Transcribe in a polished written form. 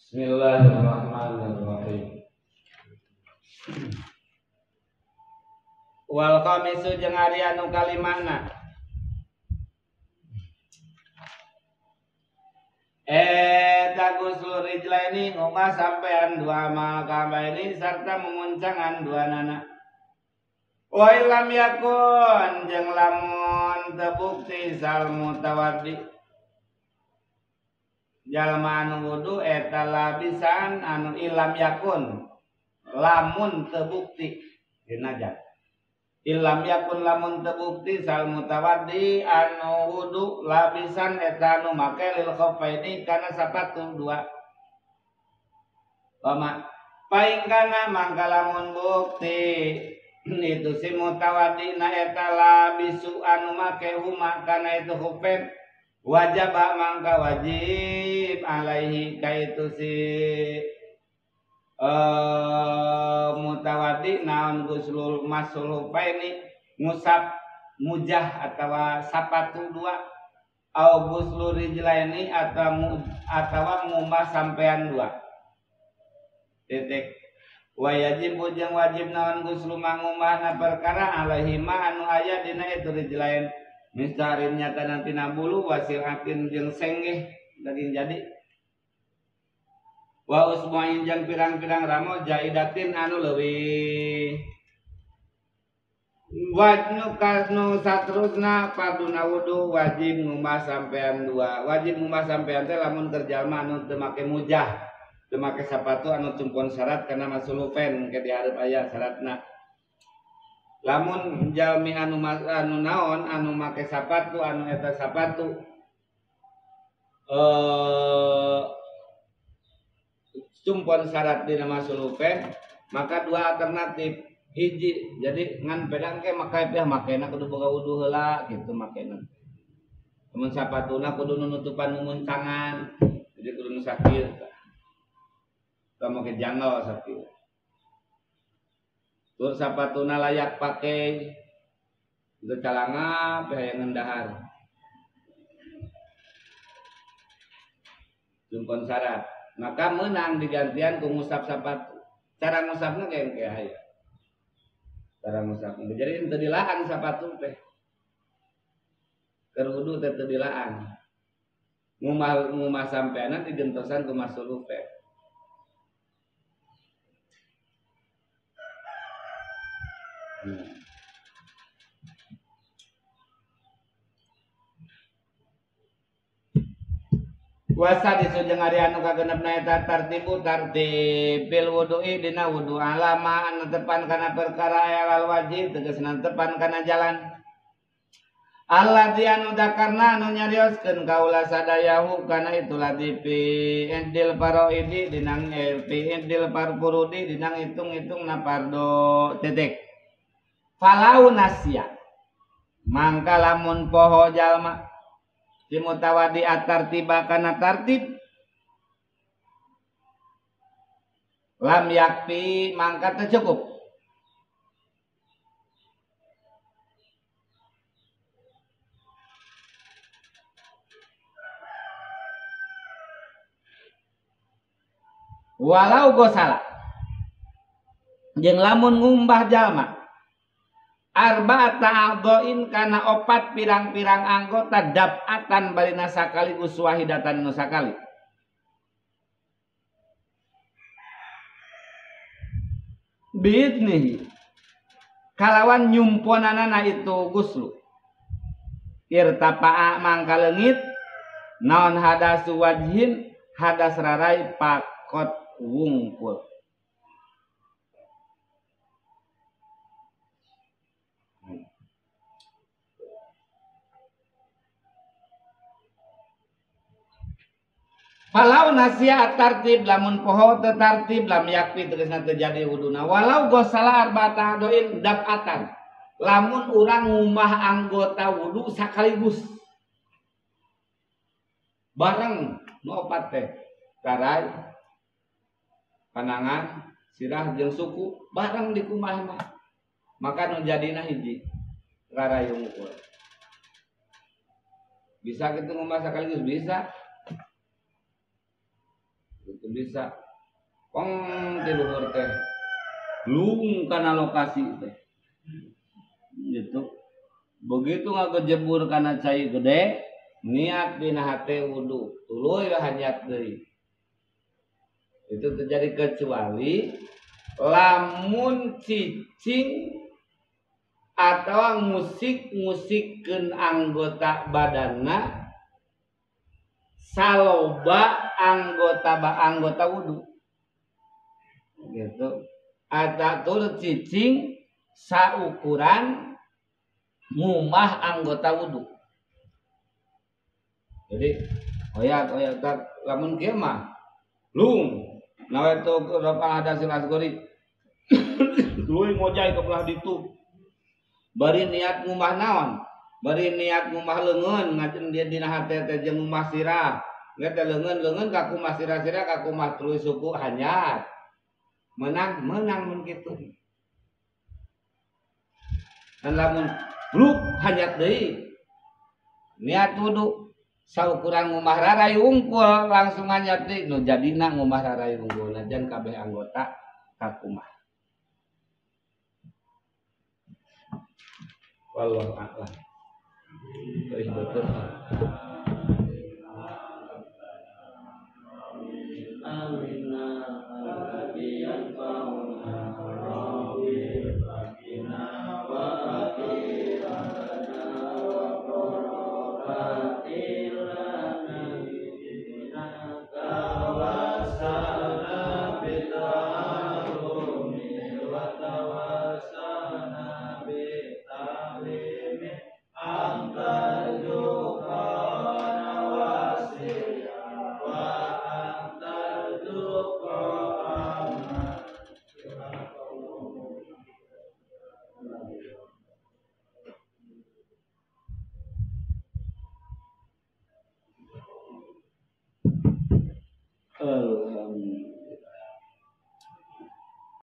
Bismillahirrahmanirrahim. Wal khamisu jeung ari anu kalimana gusul rijlaini ngoma sampean dua makabaini sarta memuncangan dua nana. Wa ilam yakun jeung lamun tebukti sal mutawaddi jalma anu wudu eta labisan anu ilam yakun lamun tebukti dinaja ilam yakun lamun tebukti sal mutawaddi anu wudu labisan eta anu make lil khuffaini kana sapatu dua lama paing kana mangka lamun bukti itu si mutawaddi na eta labisu anu make huma kana itu khuffain wajib mangka wajib alaihi kaitu si mutawaddi naon guslul masul ini ngusap mujah atawa sapatu dua au guslul rijlaini atawa ngumah sampean dua titik wajib jeung wajib naon guslu mangumahna perkara alaihi ma anu aya dina itu rijlain mistarin nyata nanti nabulu wasil akin jeung senggeh daging jadi wa usmain jeung pirang-pirang ramo jaidatin anu leuwih wajnu kasnu satrusna paduna wudu wajib ngumah sampean dua wajib ngumah sampean teh lamun kerjalma anu teu make mujah teu make sapatu anu tumpun syarat kana masulupen ke di hareup aya syaratna. Lamun jalmi anu naon anu make sapatu anu eta sapatu tumpon syarat dina masulupen maka dua alternatif hiji jadi ngan pedang ke make piah makena kudu boga wudu heula kitu makena mun sapatuna kudu nunutupan mumuncangan jadi kudu nu sakil tah make janggal sakil. Tur sapatuna layak pakai itu calanga yang ngendahar jumpon syarat maka menang digantian ku ngusap sapatu cara ngusapna kayak aya cara ngusapna jadi teu dilaan sapatu teh keur wudu teh teu dilaan ngumah sampeana digentosan ku masuluh teh. Kuasa disujeng ari anu kagenepna eta tartibu tartibil wudu'i dina wudu alama anu tepan kana perkara alal wajib tegasna tepan kana jalan allati anu dakarna anu nyarioskeun kaula sadayahu kana itu latifi indil faraidi dinang indil farqurudi dinang hitung-hitung na pardo titik falau nasya mangka lamun poho jalma si mutawaddi atartiba kana tartib lam yakfi mangka teu cukup walau gosala jeung lamun ngumbah jalma arba'ata a'dha'in kana opat pirang-pirang anggota dab'atan balina sakaligus wahidatan nu sakali biidnihi kalawan nyumponanana itu guslu irtapa'a mangka leungit naon hadasu wajhin hadas rarai pakot wungkul Falau nasya tartib lamun poho tertartib lam yakfi tegasna terjadi wuduna walau gosala arba'ata doin dab'atan lamun urang ngumah anggota wudu sakaligus bareng nu opat teh karai panangan sirah jeung suku bareng di kumah mah maka nu jadina hiji karai unggul bisa kitu ngumah sakaligus bisa itu bisa pong di luhur teh lung kana lokasi teh gitu. Begitu ngagejebur kana cai gede niat dina hate wudu tuluy hajat deui. Itu terjadi kecuali lamun cicing atau musik-musikkeun anggota badanna saloba anggota wudu gitu. Atatur cicing saukuran ngumah anggota wudu. Jadi oyat tak lamun kieu mah lung nawaitu rafa hadasil asgori luy ngojay ke belah ditu bari niat ngumah naon bari niat ngumah leungeun ngajen dia dina hate teh jeung ngumah sirah nget leungeun ka kumah sirah-sirah ka kumah tuluy suku hanyat menang mun kitu. Dan lamun bluk hanyat deui niat wudu saukuran ngumah rarai unggul langsung hanyat deui nu jadina ngumah rarai unggul najan kabeh anggota kakumah. Wallahu a'lam. Betul. Amin.